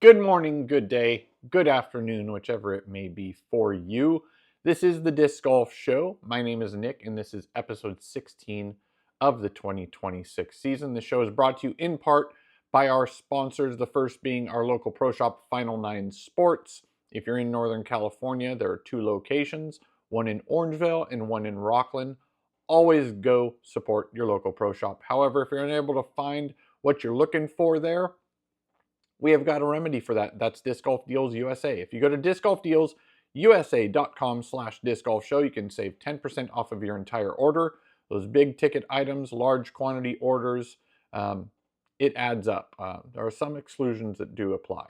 Good morning, good day, good afternoon, whichever it may be for you. This is the Disc Golf Show. My name is Nick, and this is episode 16 of the 2026 season. The show is brought to you in part by our sponsors, the first being our local pro shop, Final Nine Sports. If you're in Northern California, there are two locations, one in Orangevale and one in Rocklin. Always go support your local pro shop. However, if you're unable to find what you're looking for there, we have got a remedy for that. That's Disc Golf Deals USA. If you go to discgolfdealsusa.com/discgolfshow, you can save 10% off of your entire order. Those big ticket items, large quantity orders, it adds up. There are some exclusions that do apply.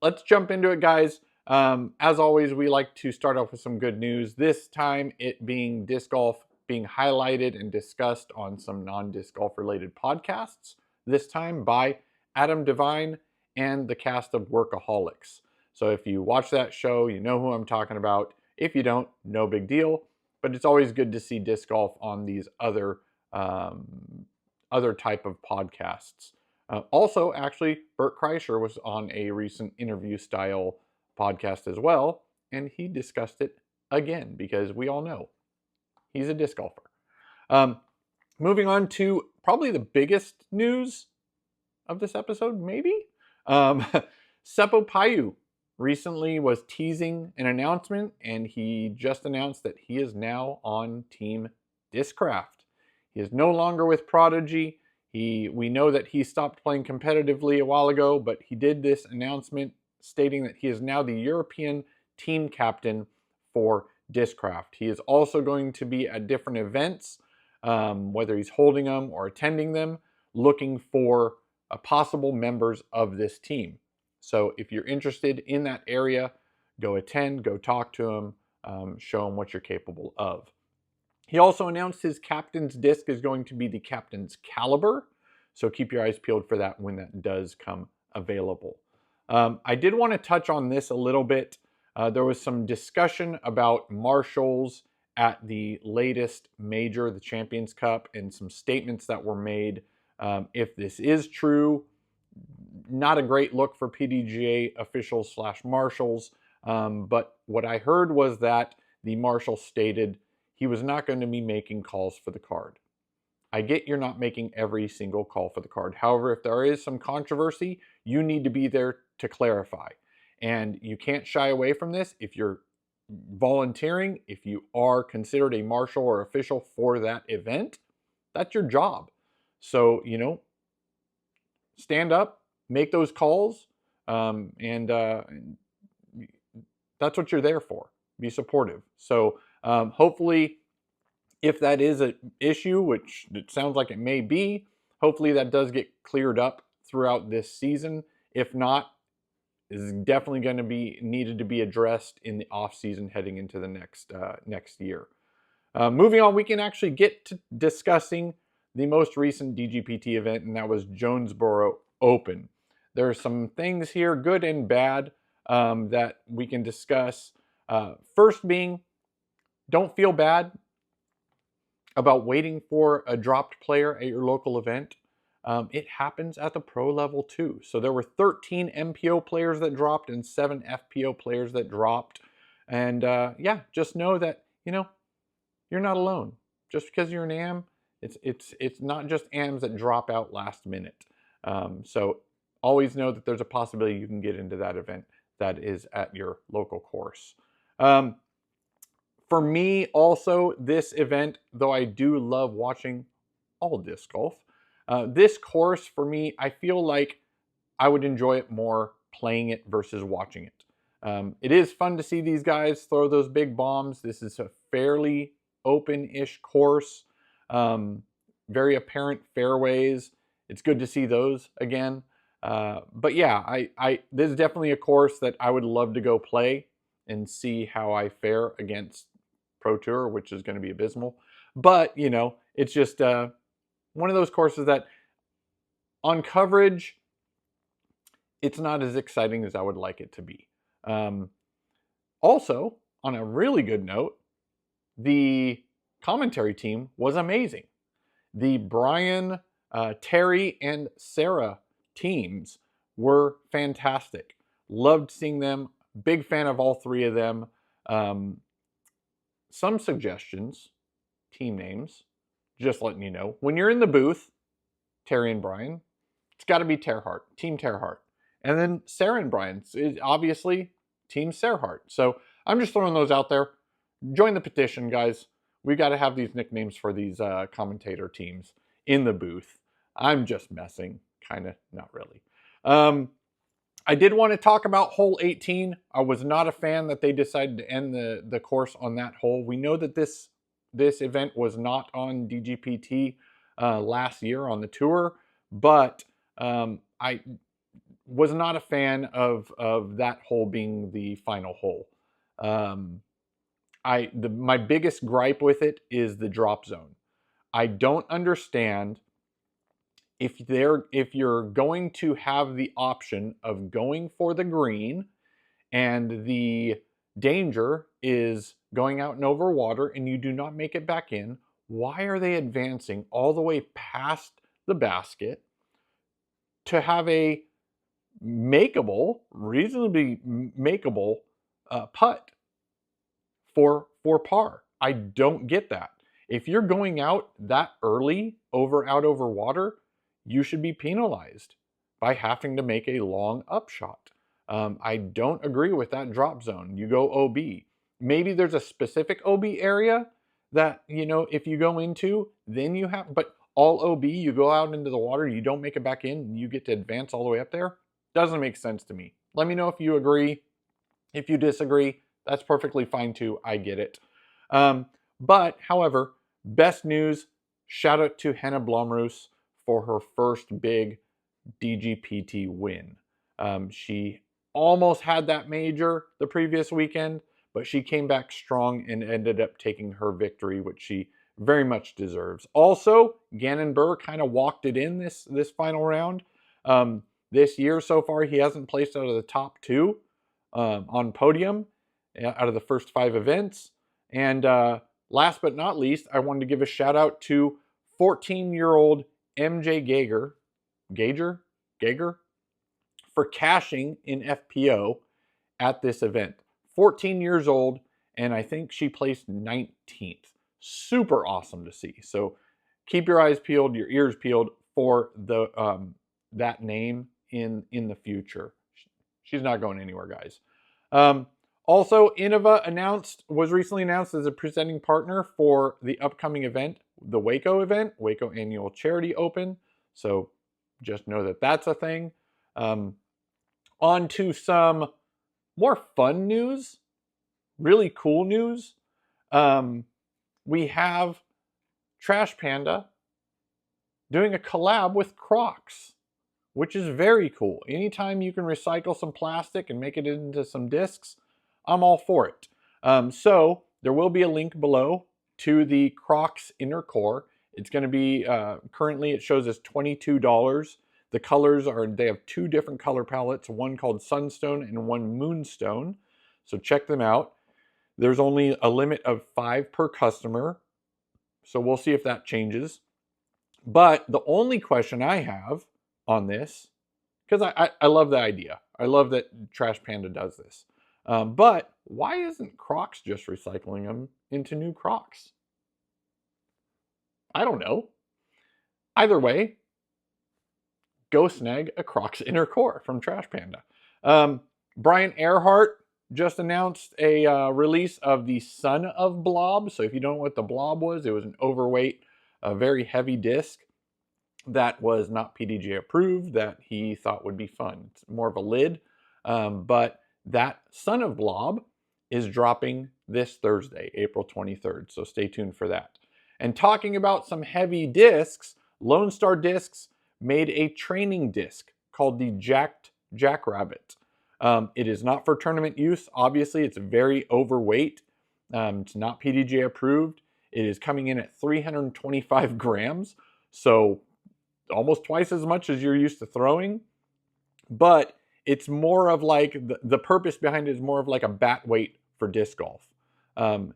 Let's jump into it, guys. As always, we like to start off with some good news. This time, it being disc golf being highlighted and discussed on some non-disc golf related podcasts. This time by Adam DeVine and the cast of Workaholics. So if you watch that show, you know who I'm talking about. If you don't, no big deal. But it's always good to see disc golf on these other type of podcasts. Also, actually, Bert Kreischer was on a recent interview style podcast as well, and he discussed it again because we all know he's a disc golfer. Moving on to probably the biggest news of this episode, maybe? Seppo Paju recently was teasing an announcement, and he just announced that he is now on Team Discraft. He is no longer with Prodigy. We know that he stopped playing competitively a while ago, but he did this announcement stating that he is now the European team captain for Discraft. He is also going to be at different events, whether he's holding them or attending them, looking for possible members of this team. So if you're interested in that area, go attend, go talk to him, show him what you're capable of. He also announced his captain's disc is going to be the Captain's Caliber, so keep your eyes peeled for that when that does come available. I did want to touch on this a little bit. There was some discussion about Marshalls at the latest major, the Champions Cup, and some statements that were made. If this is true, not a great look for PDGA officials / marshals. But what I heard was that the marshal stated he was not going to be making calls for the card. I get you're not making every single call for the card. However, if there is some controversy, you need to be there to clarify. And you can't shy away from this. If you're volunteering, if you are considered a marshal or official for that event, that's your job. So, stand up, make those calls, and that's what you're there for. Be supportive. So hopefully, if that is an issue, which it sounds like it may be, hopefully that does get cleared up throughout this season. If not, is definitely going to be needed to be addressed in the off season heading into the next year. Moving on, we can actually get to discussing the most recent DGPT event, and that was Jonesboro Open. There are some things here, good and bad, that we can discuss. First being, don't feel bad about waiting for a dropped player at your local event. It happens at the pro level too. So there were 13 MPO players that dropped and 7 FPO players that dropped. And just know that, you're not alone. Just because you're an AM, it's not just AMs that drop out last minute. So always know that there's a possibility you can get into that event that is at your local course. For me also, this event, though I do love watching all disc golf, this course for me, I feel like I would enjoy it more playing it versus watching it. It is fun to see these guys throw those big bombs. This is a fairly open-ish course. Very apparent fairways. It's good to see those again. But yeah, this is definitely a course that I would love to go play and see how I fare against Pro Tour, which is going to be abysmal. But, it's just one of those courses that on coverage, it's not as exciting as I would like it to be. Also, on a really good note, the commentary team was amazing. The Brian, Terry, and Sarah teams were fantastic. Loved seeing them. Big fan of all three of them. Some suggestions, team names, just letting you know. When you're in the booth, Terry and Brian, it's got to be Terhart, Team Terhart. And then Sarah and Brian, obviously Team Serhart. So I'm just throwing those out there. Join the petition, guys. We got to have these nicknames for these commentator teams in the booth. I'm just messing, kind of, not really. I did want to talk about hole 18. I was not a fan that they decided to end the course on that hole. We know that this event was not on DGPT last year on the tour, but I was not a fan of that hole being the final hole. My biggest gripe with it is the drop zone. I don't understand if you're going to have the option of going for the green and the danger is going out and over water and you do not make it back in, why are they advancing all the way past the basket to have a reasonably makeable putt for par? I don't get that. If you're going out that early out over water, you should be penalized by having to make a long upshot. I don't agree with that drop zone. You go OB. Maybe there's a specific OB area that, if you go into, then you have, but all OB, you go out into the water, you don't make it back in, and you get to advance all the way up there. Doesn't make sense to me. Let me know if you agree. If you disagree, that's perfectly fine too. I get it. But, however, best news, shout out to Hannah Blomroos for her first big DGPT win. She almost had that major the previous weekend, but she came back strong and ended up taking her victory, which she very much deserves. Also, Gannon Buhr kind of walked it in this final round. This year so far, he hasn't placed out of the top 2 on podium out of the first 5 events. And last but not least, I wanted to give a shout out to 14-year-old MJ Gager for cashing in FPO at this event. 14 years old, and I think she placed 19th. Super awesome to see. So keep your eyes peeled, your ears peeled for that name in the future. She's not going anywhere, guys. Also, Innova was recently announced as a presenting partner for the upcoming event, the Waco event, Waco Annual Charity Open. So just know that that's a thing. On to some more fun news, really cool news. We have Trash Panda doing a collab with Crocs, which is very cool. Anytime you can recycle some plastic and make it into some discs, I'm all for it. So there will be a link below to the Crocs inner core. It's going to be, currently it shows as $22. The colors they have 2 different color palettes, one called Sunstone and one Moonstone. So check them out. There's only a limit of 5 per customer. So we'll see if that changes. But the only question I have on this, because I love the idea. I love that Trash Panda does this. But why isn't Crocs just recycling them into new Crocs? I don't know. Either way, go snag a Crocs inner core from Trash Panda. Brian Earhart just announced a release of the Son of Blob. So if you don't know what the Blob was, it was an overweight, very heavy disc that was not PDJ approved, that he thought would be fun. It's more of a lid. But that Son of Blob is dropping this Thursday, April 23rd. So stay tuned for that. And talking about some heavy discs, Lone Star Discs made a training disc called the Jacked Jackrabbit. It is not for tournament use. Obviously, it's very overweight. It's not PDJ approved. It is coming in at 325 grams, so almost twice as much as you're used to throwing. But it's more of like, the purpose behind it is more of like a bat weight for disc golf.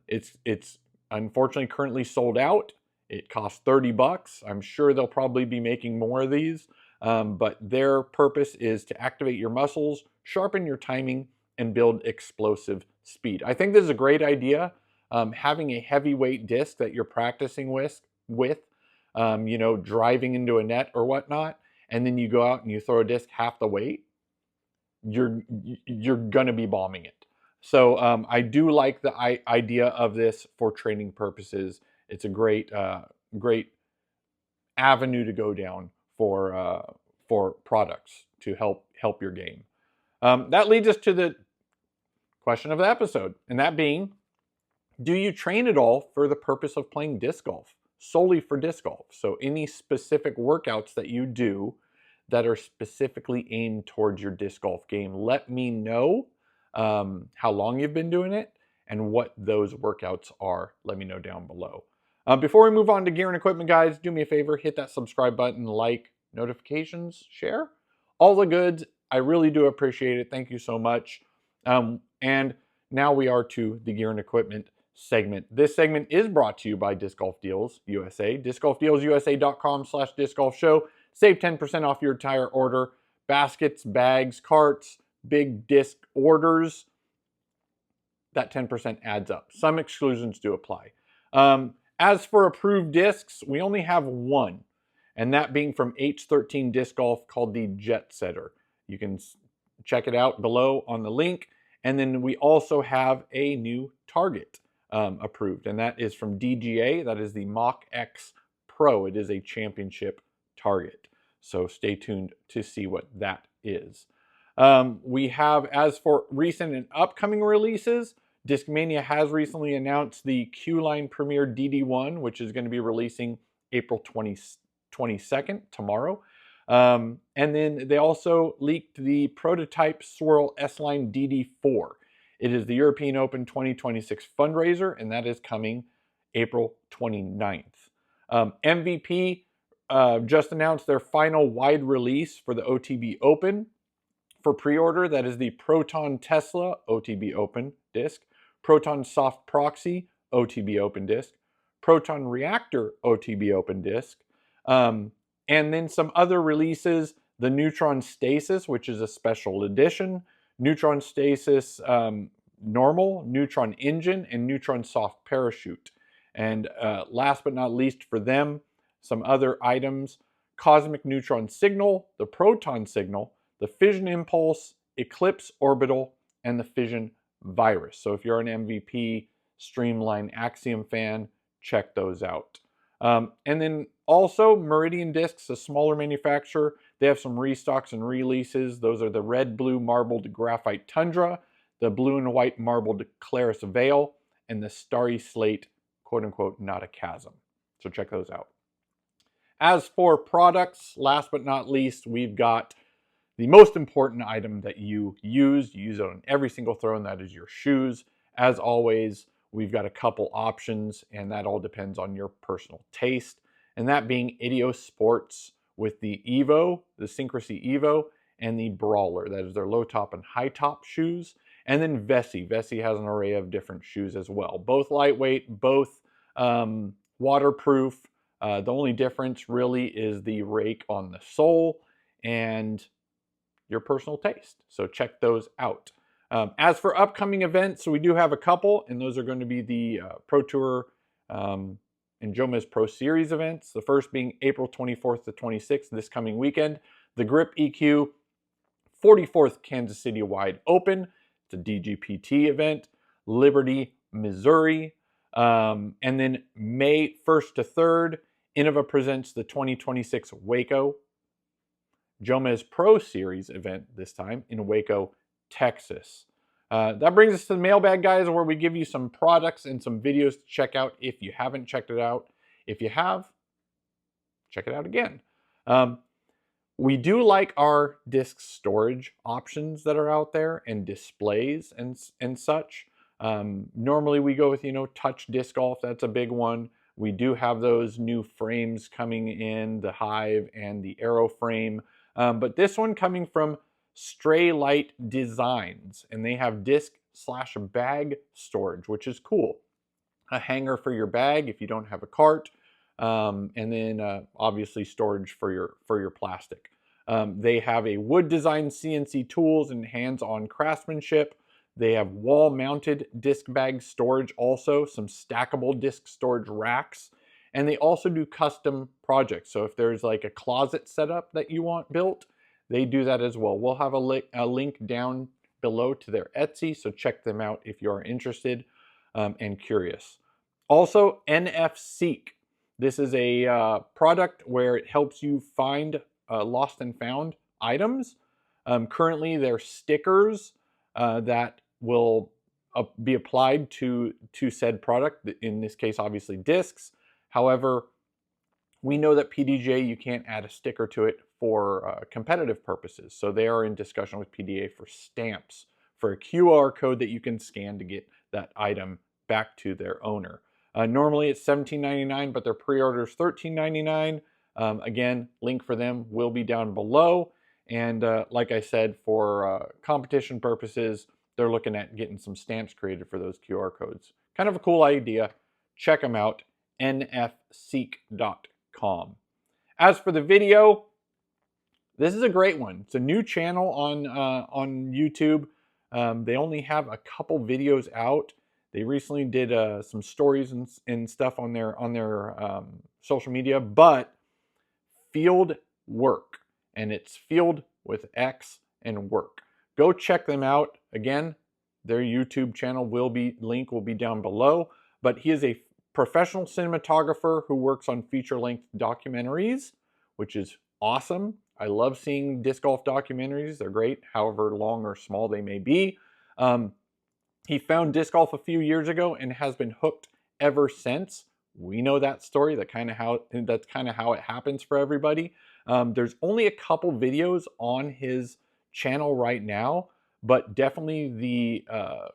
It's unfortunately currently sold out. It costs $30. I'm sure they'll probably be making more of these. but their purpose is to activate your muscles, sharpen your timing, and build explosive speed. I think this is a great idea. Having a heavyweight disc that you're practicing with you know, driving into a net or whatnot, and then you go out and you throw a disc half the weight, you're gonna be bombing it. So I do like the idea of this for training purposes. It's a great avenue to go down for products to help your game. That leads us to the question of the episode, and that being, do you train at all for the purpose of playing disc golf, solely for disc golf? So any specific workouts that you do that are specifically aimed towards your disc golf game, let me know how long you've been doing it and what those workouts are. Let me know down below. Before we move on to gear and equipment, guys, do me a favor, hit that subscribe button, like, notifications, share, all the goods. I really do appreciate it. Thank you so much. And now we are to the gear and equipment segment. This segment is brought to you by Disc Golf Deals USA. DiscGolfDealsUSA.com/discgolfshow. Save 10% off your entire order. Baskets, bags, carts, big disc orders. That 10% adds up. Some exclusions do apply. As for approved discs, we only have one, and that being from H13 Disc Golf, called the Jetsetter. You can check it out below on the link. And then we also have a new target approved, and that is from DGA. That is the Mach X Pro. It is a championship target. So stay tuned to see what that is. We have, as for recent and upcoming releases, Discmania has recently announced the Q-Line Premier DD1, which is going to be releasing April 22nd, tomorrow. And then they also leaked the prototype Swirl S-Line DD4. It is the European Open 2026 fundraiser, and that is coming April 29th. MVP just announced their final wide release for the OTB Open. For pre-order, that is the Proton Tesla OTB Open disc, Proton Soft Proxy OTB Open disc, Proton Reactor OTB Open disc, and then some other releases, the Neutron Stasis, which is a special edition, Neutron Stasis Normal, Neutron Engine, and Neutron Soft Parachute. And last but not least for them, some other items, Cosmic Neutron Signal, the Proton Signal, the Fission Impulse, Eclipse Orbital, and the Fission Virus. So if you're an MVP Streamline Axiom fan, check those out. And then also Meridian Discs, a smaller manufacturer. They have some restocks and releases. Those are the red, blue marbled Graphite Tundra, the blue and white marbled Claris Veil, and the Starry Slate, quote unquote, Not a Chasm. So check those out. As for products, last but not least, we've got the most important item that you use it on every single throw, and that is your shoes. As always, we've got a couple options, and that all depends on your personal taste. And that being Idios Sports with the Evo, the Syncrasy Evo, and the Brawler. That is their low top and high top shoes. And then Vessi. Vessi has an array of different shoes as well. Both lightweight, both waterproof. The only difference really is the rake on the sole and your personal taste. So check those out. As for upcoming events, so we do have a couple, and those are going to be the Pro Tour and Jomez Pro Series events. The first being April 24th to 26th, this coming weekend. The Grip EQ 44th Kansas City Wide Open. It's a DGPT event. Liberty, Missouri. And then May 1st to 3rd, Innova presents the 2026 Waco Jomez Pro Series event, this time in Waco, Texas. That brings us to the mailbag, guys, where we give you some products and some videos to check out if you haven't checked it out. If you have, check it out again. We do like our disk storage options that are out there and displays and such. Normally we go with, touch disc golf. That's a big one. We do have those new frames coming in, the Hive and the Aero frame. But this one coming from Stray Light Designs, and they have disc/bag storage, which is cool. A hanger for your bag if you don't have a cart, and then obviously storage for your plastic. They have a wood design CNC tools and hands-on craftsmanship. They have wall-mounted disc bag storage also, some stackable disc storage racks, and they also do custom projects. So if there's like a closet setup that you want built, they do that as well. We'll have a link down below to their Etsy, so check them out if you are interested and curious. Also, NFSeek. This is a product where it helps you find lost and found items. Currently, they're stickers that will be applied to said product. In this case, obviously discs. However, we know that PDJ, you can't add a sticker to it for competitive purposes. So they are in discussion with PDA for stamps, for a QR code that you can scan to get that item back to their owner. Normally it's $17.99, but their pre-order is $13.99. Again, link for them will be down below. And like I said, for competition purposes, they're looking at getting some stamps created for those QR codes. Kind of a cool idea. Check them out, nfseek.com. As for the video, this is a great one. It's a new channel on YouTube. They only have a couple videos out. They recently did some stories and stuff on their social media, but FieldxWork, and it's field with X and work. Go check them out. Again, their YouTube channel link will be down below, but he is a professional cinematographer who works on feature-length documentaries, which is awesome. I love seeing disc golf documentaries. They're great, however long or small they may be. He found disc golf a few years ago and has been hooked ever since. We know that story. That's kind of how it happens for everybody. There's only a couple videos on his channel right now, but definitely the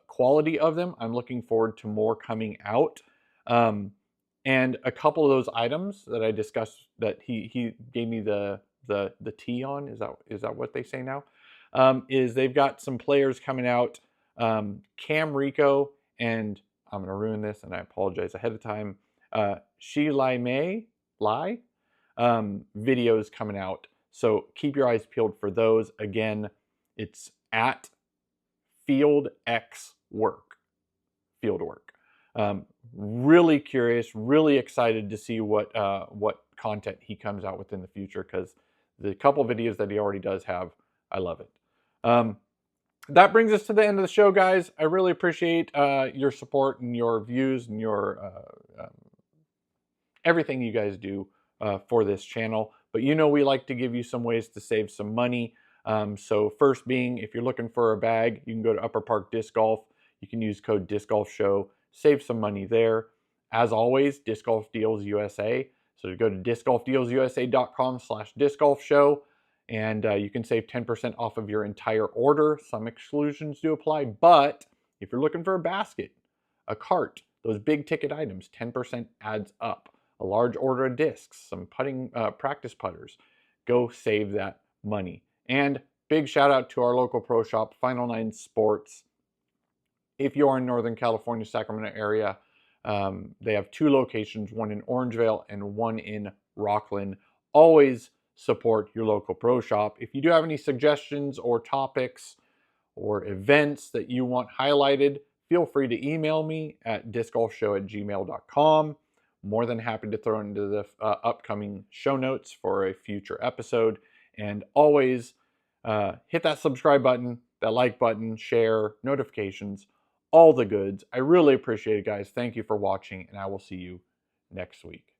quality of them, I'm looking forward to more coming out. And a couple of those items that I discussed that he gave me the tea on, is that what they say now? Is they've got some players coming out. Cam Rico, and I'm going to ruin this and I apologize ahead of time, Shi Lai Mei Lai videos coming out. So keep your eyes peeled for those. Again, it's at FieldxWork. Really curious, really excited to see what content he comes out with in the future, because the couple videos that he already does have, I love it. That brings us to the end of the show, guys. I really appreciate your support and your views and your everything you guys do for this channel. But you know we like to give you some ways to save some money. So first being, if you're looking for a bag, you can go to Upper Park Disc Golf. You can use code DiscGolfShow. Save some money there. As always, Disc Golf Deals USA. So go to discgolfdealsusa.com/discgolfshow. And you can save 10% off of your entire order. Some exclusions do apply, but if you're looking for a basket, a cart, those big ticket items, 10% adds up. A large order of discs, some putting practice putters, go save that money. And big shout out to our local pro shop, Final Nine Sports. If you are in Northern California, Sacramento area, they have two locations, one in Orangevale and one in Rocklin. Always support your local pro shop. If you do have any suggestions or topics or events that you want highlighted, feel free to email me at discgolfshow@gmail.com. More than happy to throw into the upcoming show notes for a future episode. And always hit that subscribe button, that like button, share, notifications, all the goods. I really appreciate it, guys. Thank you for watching, and I will see you next week.